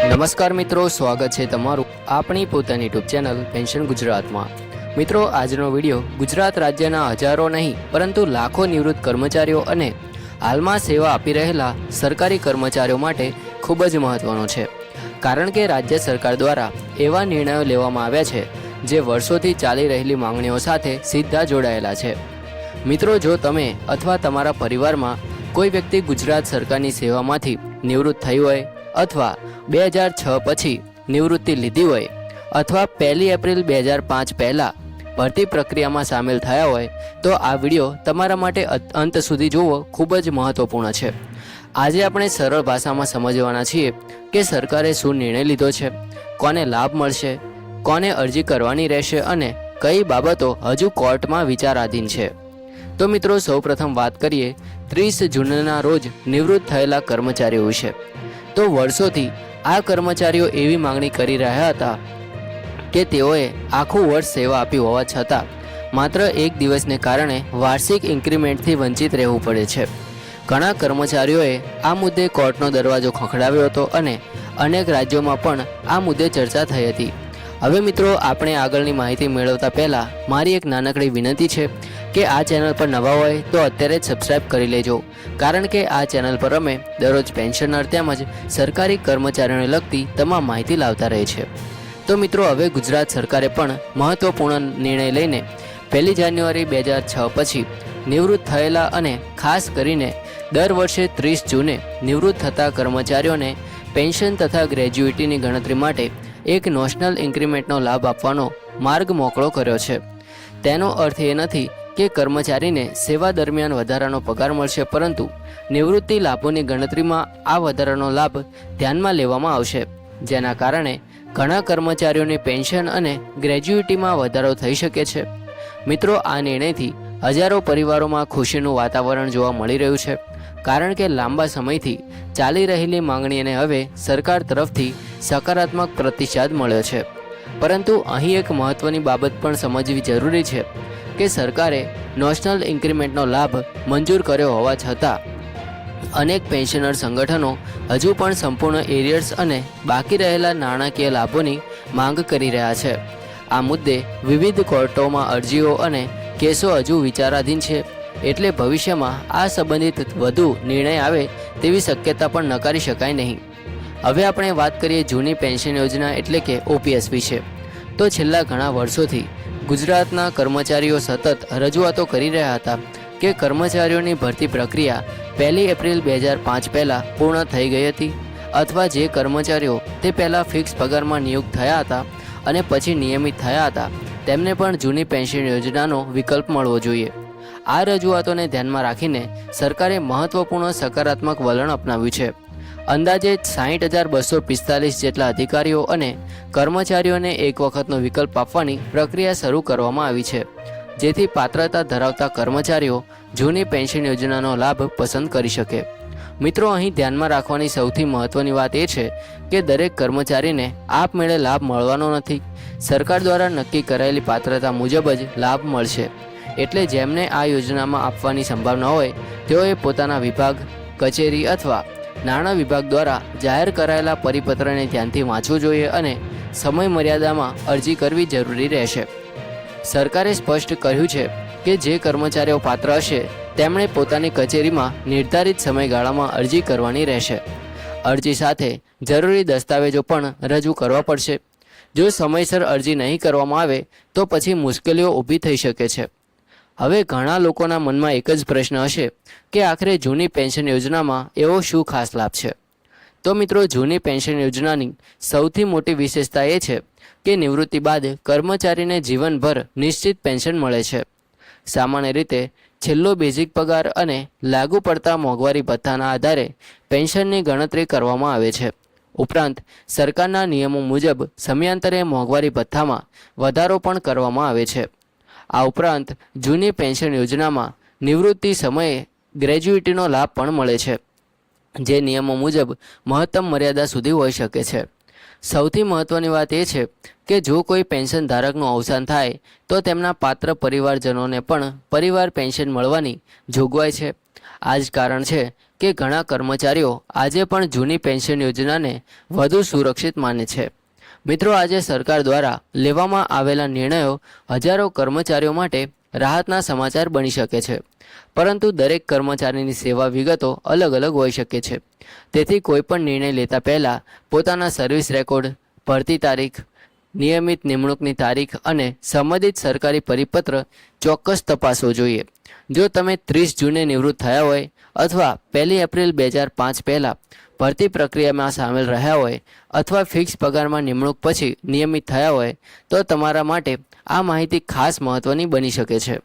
નમસ્કાર મિત્રો, સ્વાગત છે તમારું આપણી પોતાની યુટ્યુબ ચેનલ પેન્શન ગુજરાતમાં। મિત્રો, આજનો વિડીયો ગુજરાત રાજ્યના હજારો નહીં પરંતુ લાખો નિવૃત્ત કર્મચારીઓ અને હાલમાં સેવા આપી રહેલા સરકારી કર્મચારીઓ માટે ખૂબ જ મહત્વનો છે, કારણ કે રાજ્ય સરકાર દ્વારા એવા નિર્ણયો લેવામાં આવ્યા છે જે વર્ષોથી ચાલી રહેલી માંગણીઓ સાથે સીધા જોડાયેલા છે। મિત્રો, જો તમે અથવા તમારા પરિવારમાં કોઈ વ્યક્તિ ગુજરાત સરકારની સેવામાંથી નિવૃત્ત થઈ હોય અથવા 2006 પછી નિવૃત્તિ લીધી હોય અથવા 1 એપ્રિલ 2005 પહેલાં ભરતી પ્રક્રિયામાં સામેલ થયા હોય તો આ વિડીયો તમારા માટે અંત સુધી જોવો ખૂબ જ મહત્વપૂર્ણ છે। આજે આપણે સરળ ભાષામાં સમજવાના છીએ કે સરકારે શું નિર્ણય લીધો છે, કોને લાભ મળશે, કોને અરજી કરવાની રહેશે અને કઈ બાબતો હજુ કોર્ટમાં વિચારાધીન છે। તો મિત્રો, સૌપ્રથમ વાત કરીએ 30 જૂનના રોજ નિવૃત્ત થયેલા કર્મચારીઓ વિશે। તો વર્ષોથી આ કર્મચારીઓ એવી માંગણી કરી રહ્યા હતા કે તેઓએ આખું વર્ષ સેવા આપી હોવા છતાં માત્ર એક દિવસને કારણે વાર્ષિક ઇન્ક્રીમેન્ટથી વંચિત રહેવું પડે છે। ઘણા કર્મચારીઓએ આ મુદ્દે કોર્ટનો દરવાજો ખખડાવ્યો હતો અને અનેક રાજ્યોમાં પણ આ મુદ્દે ચર્ચા થઈ હતી। હવે મિત્રો, આપણે આગળની માહિતી મેળવતા પહેલાં મારી એક નાનકડી વિનંતી છે કે આ ચેનલ પર નવા હોય તો અત્યારે જ સબસ્ક્રાઈબ કરી લેજો, કારણ કે આ ચેનલ પર અમે દરરોજ પેન્શનર તેમજ સરકારી કર્મચારીઓને લગતી તમામ માહિતી લાવતા રહે છે। તો મિત્રો, હવે ગુજરાત સરકારે પણ મહત્વપૂર્ણ નિર્ણય લઈને 1 જાન્યુઆરી 2006 પછી નિવૃત્ત થયેલા અને ખાસ કરીને દર વર્ષે 30 જૂને નિવૃત્ત થતા કર્મચારીઓને પેન્શન તથા ગ્રેજ્યુઇટીની ગણતરી માટે એક નેશનલ ઇન્ક્રીમેન્ટનો લાભ આપવાનો માર્ગ મોકળો કર્યો છે। તેનો અર્થ એ નથી કે કર્મચારીને સેવા દરમિયાન વધારાનો પગાર મળશે, પરંતુ નિવૃત્તિ લાભોની ગણતરીમાં આ વધારાનો લાભ ધ્યાનમાં લેવામાં આવશે, જેના કારણે ઘણા કર્મચારીઓની પેન્શન અને ગ્રેજ્યુઇટીમાં વધારો થઈ શકે છે। મિત્રો, આ નિર્ણયથી હજારો પરિવારોમાં ખુશીનું વાતાવરણ જોવા મળી રહ્યું છે, કારણ કે લાંબા સમયથી ચાલી રહેલી માંગણીને હવે સરકાર તરફથી સકારાત્મક પ્રતિસાદ મળ્યો છે। પરંતુ અહીં એક મહત્ત્વની બાબત પણ સમજવી જરૂરી છે કે સરકારે નેશનલ ઇન્ક્રીમેન્ટનો લાભ મંજૂર કર્યો હોવા છતાં અનેક પેન્શનર સંગઠનો હજુ પણ સંપૂર્ણ એરિયર્સ અને બાકી રહેલા નાણાકીય લાભોની માંગ કરી રહ્યા છે। આ મુદ્દે વિવિધ કોર્ટોમાં અરજીઓ અને કેસો હજુ વિચારાધીન છે, એટલે ભવિષ્યમાં આ સંબંધિત વધુ નિર્ણય આવે તેવી શક્યતા પણ નકારી શકાય નહીં। હવે આપણે વાત કરીએ જૂની પેન્શન યોજના એટલે કે OPS વિશે। તો છેલ્લા ઘણા વર્ષોથી ગુજરાતના કર્મચારીઓ સતત રજૂઆતો કરી રહ્યા હતા કે કર્મચારીઓની ભરતી પ્રક્રિયા 1 એપ્રિલ 2005 પહેલાં પૂર્ણ થઈ ગઈ હતી, અથવા જે કર્મચારીઓ તે પહેલાં ફિક્સ પગારમાં નિયુક્ત થયા હતા અને પછી નિયમિત થયા હતા તેમને પણ જૂની પેન્શન યોજનાનો વિકલ્પ મળવો જોઈએ। આ રજૂઆતોને ધ્યાનમાં રાખીને સરકારે મહત્વપૂર્ણ સકારાત્મક વલણ અપનાવ્યું છે। અંદાજે 60,245 જેટલા અધિકારીઓ અને કર્મચારીઓને એક વખતનો વિકલ્પ આપવાની પ્રક્રિયા શરૂ કરવામાં આવી છે, જેથી પાત્રતા ધરાવતા કર્મચારીઓ જૂની પેન્શન યોજનાનો લાભ પસંદ કરી શકે। મિત્રો, અહીં ધ્યાનમાં રાખવાની સૌથી મહત્ત્વની વાત એ છે કે દરેક કર્મચારીને આપમેળે લાભ મળવાનો નથી। સરકાર દ્વારા નક્કી કરાયેલી પાત્રતા મુજબ જ લાભ મળશે, એટલે જેમને આ યોજનામાં આપવાની સંભાવના હોય તેઓએ પોતાના વિભાગ, કચેરી અથવા નાણાં વિભાગ દ્વારા જાહેર કરાયેલા પરિપત્રને ધ્યાનથી વાંચવું જોઈએ અને સમય મર્યાદામાં અરજી કરવી જરૂરી રહેશે। સરકારે સ્પષ્ટ કહ્યું છે કે જે કર્મચારીઓ પાત્ર હશે તેમણે પોતાની કચેરીમાં નિર્ધારિત સમયગાળામાં અરજી કરવાની રહેશે। અરજી સાથે જરૂરી દસ્તાવેજો પણ રજૂ કરવા પડશે। જો સમયસર અરજી નહીં કરવામાં આવે તો પછી મુશ્કેલીઓ ઊભી થઈ શકે છે। હવે ઘણા લોકોના મનમાં એક જ પ્રશ્ન હશે કે આખરે જૂની પેન્શન યોજનામાં એવો શું ખાસ લાભ છે? તો મિત્રો, જૂની પેન્શન યોજનાની સૌથી મોટી વિશેષતા એ છે કે નિવૃત્તિ બાદ કર્મચારીને જીવનભર નિશ્ચિત પેન્શન મળે છે। સામાન્ય રીતે છેલ્લો બેઝિક પગાર અને લાગુ પડતા મોંઘવારી ભથ્થાના આધારે પેન્શનની ગણતરી કરવામાં આવે છે। ઉપરાંત સરકારના નિયમો મુજબ સમયાંતરે મોંઘવારી ભથ્થામાં વધારો પણ કરવામાં આવે છે। આ ઉપરાંત જૂની પેન્શન યોજનામાં નિવૃત્તિ સમયે ગ્રેજ્યુઇટીનો લાભ પણ મળે છે, જે નિયમો મુજબ મહત્તમ મર્યાદા સુધી હોઈ શકે છે। સૌથી મહત્ત્વની વાત એ છે કે જો કોઈ પેન્શન ધારકનું અવસાન થાય તો તેમના પાત્ર પરિવારજનોને પણ પરિવાર પેન્શન મળવાની જોગવાઈ છે। આ જ કારણ છે કે ઘણા કર્મચારીઓ આજે પણ જૂની પેન્શન યોજનાને વધુ સુરક્ષિત માને છે। મિત્રો, આજે સરકાર દ્વારા લેવામાં આવેલા નિર્ણયો હજારો કર્મચારીઓ માટે રાહતના સમાચાર બની શકે છે, પરંતુ દરેક કર્મચારીની સેવા વિગતો અલગ અલગ હોઈ શકે છે। તેથી કોઈપણ નિર્ણય લેતા પહેલાં પોતાના સર્વિસ રેકોર્ડ, ભરતી તારીખ, નિયમિત નિમણૂકની તારીખ અને સંબંધિત સરકારી પરિપત્ર ચોક્કસ તપાસવો જોઈએ। જો તમે 30 જૂને નિવૃત્ત થયા હોય અથવા 1 એપ્રિલ 2005 પહેલાં ભરતી પ્રક્રિયામાં સામેલ રહ્યા હોય અથવા ફિક્સ પગારમાં નિમણૂક પછી નિયમિત થયા હોય તો તમારા માટે આ માહિતી ખાસ મહત્ત્વની બની શકે છે।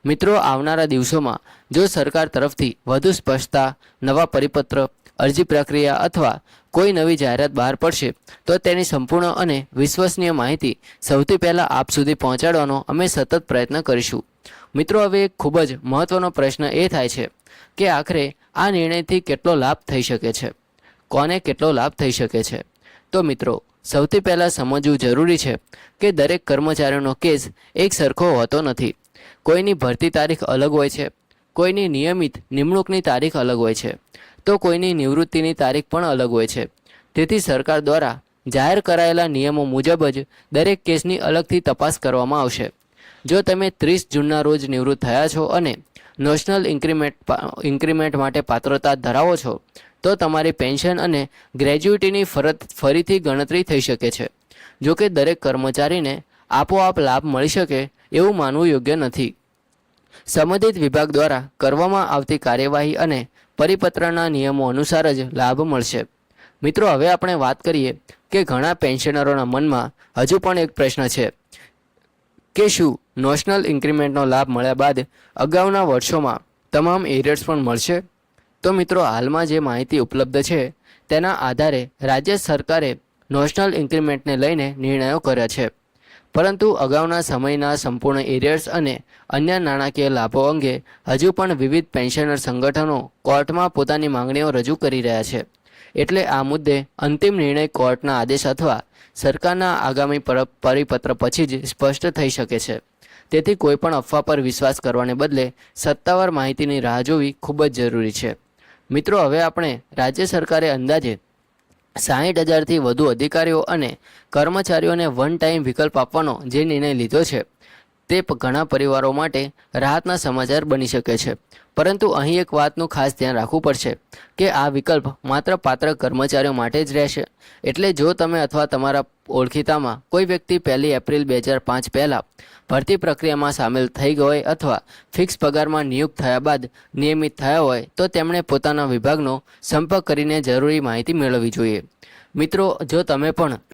મિત્રો, આવનારા દિવસોમાં જો સરકાર તરફથી વધુ સ્પષ્ટતા, નવા પરિપત્ર, અરજી પ્રક્રિયા અથવા કોઈ નવી જાહેરાત બહાર પડશે તો તેની સંપૂર્ણ અને વિશ્વસનીય માહિતી સૌથી પહેલાં આપ સુધી પહોંચાડવાનો અમે સતત પ્રયત્ન કરીશું। મિત્રો, હવે એક ખૂબ જ મહત્ત્વનો પ્રશ્ન એ થાય છે કે આખરે આ નિર્ણયથી કેટલો લાભ થઈ શકે છે, કોને કેટલો લાભ થઈ શકે છે। તો મિત્રો, સૌથી પહેલાં સમજવું જરૂરી છે કે દરેક કર્મચારીનો કેસ એક સરખો હોતો નથી। કોઈની ભરતી તારીખ અલગ હોય છે, કોઈની નિયમિત નિમણૂકની તારીખ અલગ હોય છે, તો કોઈની નિવૃત્તિની તારીખ પણ અલગ હોય છે। તેથી સરકાર દ્વારા જાહેર કરાયેલા નિયમો મુજબ જ દરેક કેસની અલગથી તપાસ કરવામાં આવશે। જો તમે 30 જૂનના રોજ નિવૃત્ત થયા છો અને નેશનલ ઇન્ક્રીમેન્ટ માટે પાત્રતા ધરાવો છો તો તમારી પેન્શન અને ગ્રેજ્યુઇટીની ફરીથી ગણતરી થઈ શકે છે। જોકે દરેક કર્મચારીને આપોઆપ લાભ મળી શકે એવું માનવું યોગ્ય નથી। સંબંધિત વિભાગ દ્વારા કરવામાં આવતી કાર્યવાહી અને પરિપત્રના નિયમો અનુસાર જ લાભ મળશે। મિત્રો, હવે આપણે વાત કરીએ કે ઘણા પેન્શનરોના મનમાં હજુ પણ એક પ્રશ્ન છે કે શું નેશનલ ઇન્ક્રીમેન્ટનો લાભ મળ્યા બાદ અગાઉના વર્ષોમાં તમામ એરિયર્સ પણ મળશે? તો મિત્રો, હાલમાં જે માહિતી ઉપલબ્ધ છે તેના આધારે રાજ્ય સરકારે નેશનલ ઇન્ક્રીમેન્ટને લઈને નિર્ણયો કર્યા છે, પરંતુ અગાઉના સમયના સંપૂર્ણ એરિયર્સ અને અન્ય નાણાકીય લાભો અંગે હજુ પણ વિવિધ પેન્શનર સંગઠનો કોર્ટમાં પોતાની માંગણીઓ રજૂ કરી રહ્યા છે। એટલે આ મુદ્દે અંતિમ નિર્ણય કોર્ટના આદેશ અથવા સરકારના આગામી પરિપત્ર પછી જ સ્પષ્ટ થઈ શકે છે। તેથી કોઈપણ અફવા પર વિશ્વાસ કરવાને બદલે સત્તાવાર માહિતીની રાહ જોવી ખૂબ જ જરૂરી છે। મિત્રો, હવે આપણે રાજ્ય સરકારે અંદાજે 60,000થી વધુ અધિકારીઓ અને કર્મચારીઓને વન ટાઈમ વિકલ્પ આપવાનો જે નિર્ણય લીધો છે તે ઘણા પરિવારો માટે રાહતના સમાચાર બની શકે છે, પરંતુ અહીં એક વાતનું ખાસ ધ્યાન રાખવું પડશે કે આ વિકલ્પ માત્ર પાત્ર કર્મચારીઓ માટે જ રહેશે। એટલે જો તમે અથવા તમારા ઓળખીતામાં કોઈ વ્યક્તિ 1 એપ્રિલ 2005 પહેલાં ભરતી પ્રક્રિયામાં સામેલ થઈ ગયો અથવા ફિક્સ પગારમાં નિયુક્ત થયા બાદ નિયમિત થયા હોય તો તેમણે પોતાના વિભાગનો સંપર્ક કરીને જરૂરી માહિતી મેળવવી જોઈએ। મિત્રો, જો તમે પણ